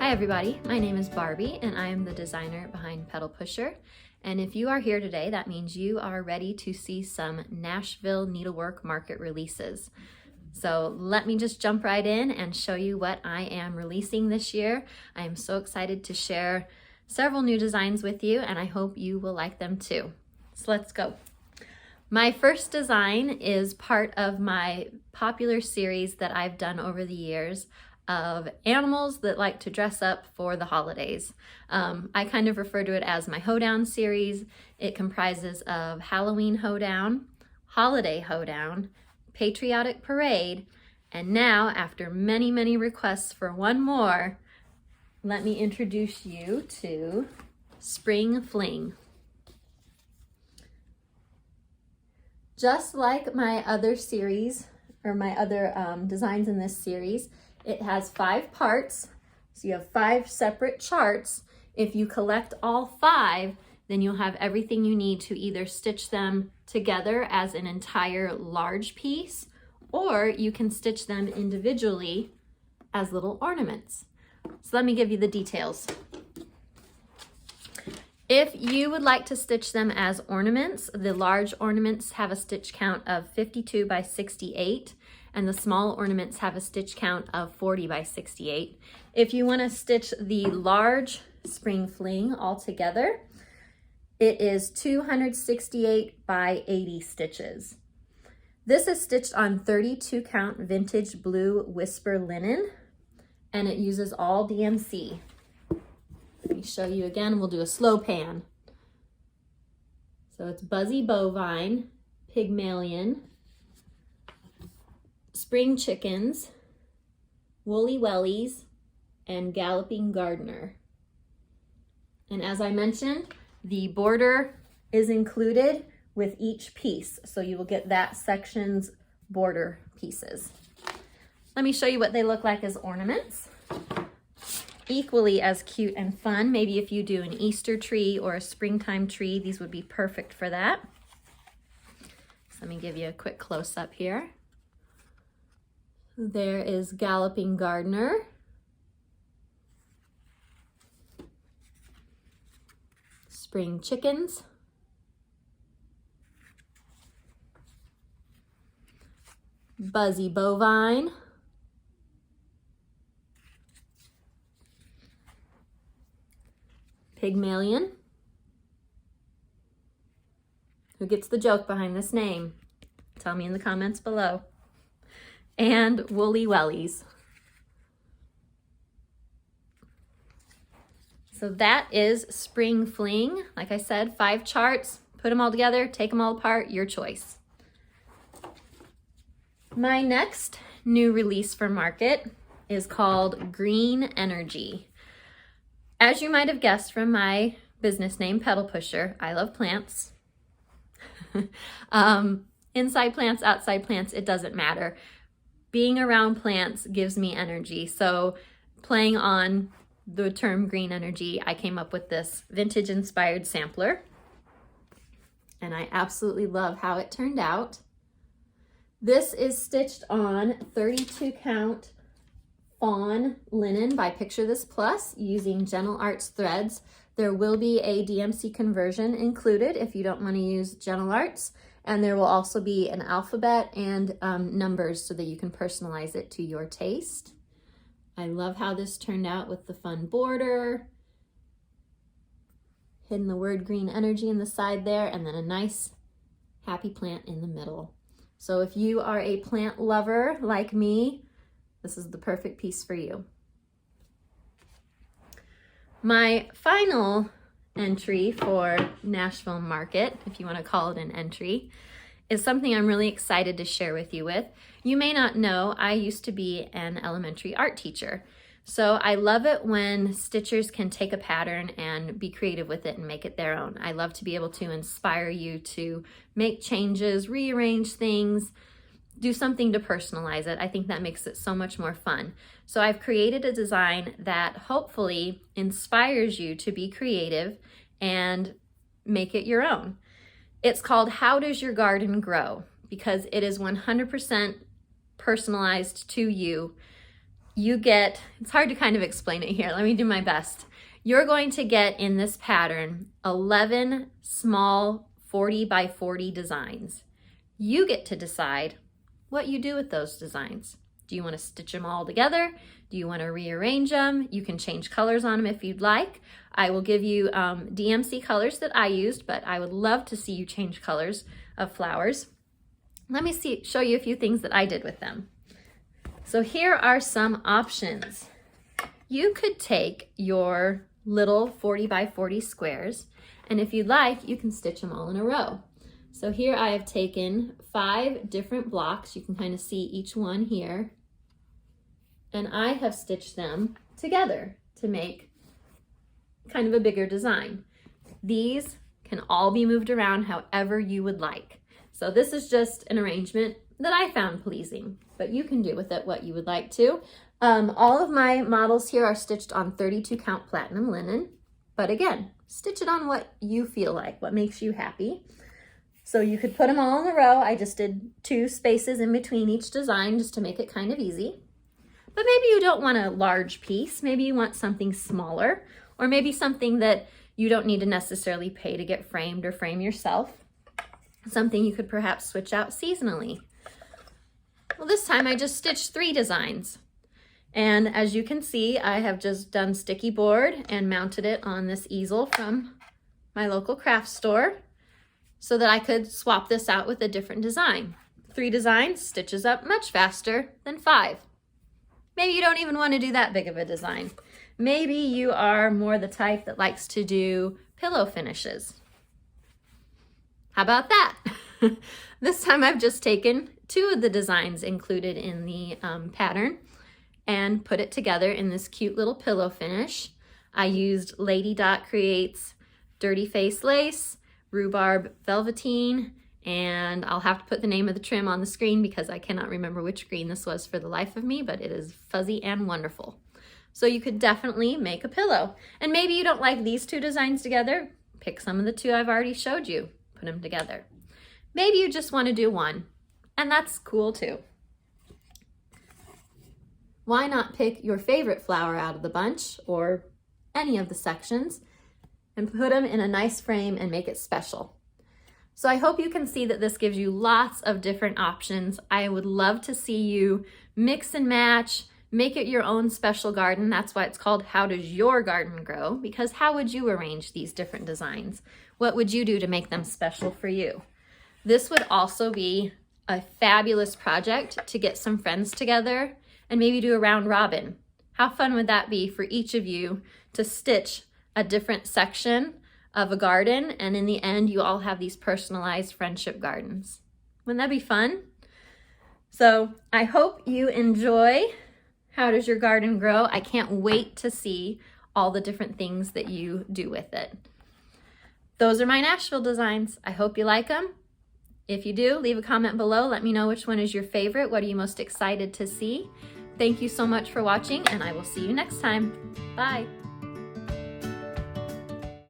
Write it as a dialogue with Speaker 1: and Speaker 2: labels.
Speaker 1: Hi everybody, my name is Barbie and I am the designer behind Pedal Pusher. And if you are here today, that means you are ready to see some Nashville Needlework market releases. So let me just jump right in and show you what I am releasing this year. I am so excited to share several new designs with you and I hope you will like them too. So let's go. My first design is part of my popular series that I've done over the years of animals that like to dress up for the holidays. I kind of refer to it as my hoedown series. It comprises of Halloween hoedown, holiday hoedown, patriotic parade, and now after many requests for one more, let me introduce you to Spring Fling. Just like my other series, or my other designs in this series, it has 5 parts, so you have 5 separate charts. If you collect all 5, then you'll have everything you need to either stitch them together as an entire large piece, or you can stitch them individually as little ornaments. So let me give you the details. If you would like to stitch them as ornaments, the large ornaments have a stitch count of 52 by 68, and the small ornaments have a stitch count of 40 by 68. If you want to stitch the large Spring Fling all together, it is 268 by 80 stitches. This is stitched on 32 count vintage blue whisper linen, and it uses all DMC. Let me show you again. We'll do a slow pan. So it's Buzzy Bovine, Pygmalion, Spring Chickens, Woolly Wellies, and Galloping Gardener. And as I mentioned, the border is included with each piece, so you will get that section's border pieces. Let me show you what they look like as ornaments. Equally as cute and fun. Maybe if you do an Easter tree or a springtime tree, these would be perfect for that. So let me give you a quick close-up here. There is Galloping Gardener. Spring Chickens. Buzzy Bovine. Pygmalion. Who gets the joke behind this name? Tell me in the comments below. And Woolly Wellies. So that is Spring Fling. Like I said, 5 charts. Put them all together, take them all apart, your choice. My next new release for market is called Green Energy. As you might have guessed from my business name, Pedal Pusher, I love plants. Inside plants, outside plants, it doesn't matter. Being around plants gives me energy. So playing on the term green energy, I came up with this vintage inspired sampler. And I absolutely love how it turned out. This is stitched on 32 count fawn linen by Picture This Plus using Gentle Arts threads. There will be a DMC conversion included if you don't want to use Gentle Arts, and there will also be an alphabet and numbers so that you can personalize it to your taste. I love how this turned out with the fun border, hidden the word green energy in the side there, and then a nice happy plant in the middle. So if you are a plant lover like me, this is the perfect piece for you. My final entry for Nashville Market, if you want to call it an entry, is something I'm really excited to share with you with. You may not know, I used to be an elementary art teacher. So I love it when stitchers can take a pattern and be creative with it and make it their own. I love to be able to inspire you to make changes, rearrange things, do something to personalize it. I think that makes it so much more fun. So I've created a design that hopefully inspires you to be creative and make it your own. It's called How Does Your Garden Grow? Because it is 100% personalized to you. you get, it's hard to kind of explain it here. Let me do my best. You're going to get in this pattern 11 small 40 by 40 designs. You get to decide what you do with those designs. Do you want to stitch them all together? Do you want to rearrange them? You can change colors on them if you'd like. I will give you DMC colors that I used, but I would love to see you change colors of flowers. Let me show you a few things that I did with them. So here are some options. You could take your little 40 by 40 squares, and if you'd like, you can stitch them all in a row. So here I have taken 5 different blocks. You can kind of see each one here. And I have stitched them together to make kind of a bigger design. These can all be moved around however you would like. So this is just an arrangement that I found pleasing, but you can do with it what you would like to. All of my models here are stitched on 32 count platinum linen, but again, stitch it on what you feel like, what makes you happy. So you could put them all in a row. I just did 2 spaces in between each design just to make it kind of easy. But maybe you don't want a large piece. Maybe you want something smaller, or maybe something that you don't need to necessarily pay to get framed or frame yourself. Something you could perhaps switch out seasonally. Well, this time I just stitched 3 designs. And as you can see, I have just done sticky board and mounted it on this easel from my local craft store so that I could swap this out with a different design. 3 designs stitches up much faster than 5. Maybe you don't even want to do that big of a design. Maybe you are more the type that likes to do pillow finishes. How about that? This time I've just taken 2 of the designs included in the pattern and put it together in this cute little pillow finish. I used Lady Dot Creates Dirty Face Lace, Rhubarb Velveteen, and I'll have to put the name of the trim on the screen because I cannot remember which green this was for the life of me, but it is fuzzy and wonderful. So you could definitely make a pillow. And maybe you don't like these 2 designs together, pick some of the 2 I've already showed you, put them together. Maybe you just want to do 1, and that's cool too. Why not pick your favorite flower out of the bunch or any of the sections and put them in a nice frame and make it special? So I hope you can see that this gives you lots of different options. I would love to see you mix and match, make it your own special garden. That's why it's called How Does Your Garden Grow? Because how would you arrange these different designs? What would you do to make them special for you? This would also be a fabulous project to get some friends together and maybe do a round robin. How fun would that be for each of you to stitch a different section of a garden, and in the end you all have these personalized friendship gardens? Wouldn't that be fun? So I hope you enjoy How Does Your Garden Grow? I can't wait to see all the different things that you do with it. Those are my Nashville designs. I hope you like them. If you do, leave a comment below. Let me know which one is your favorite. What are you most excited to see? Thank you so much for watching, and I will see you next time. Bye.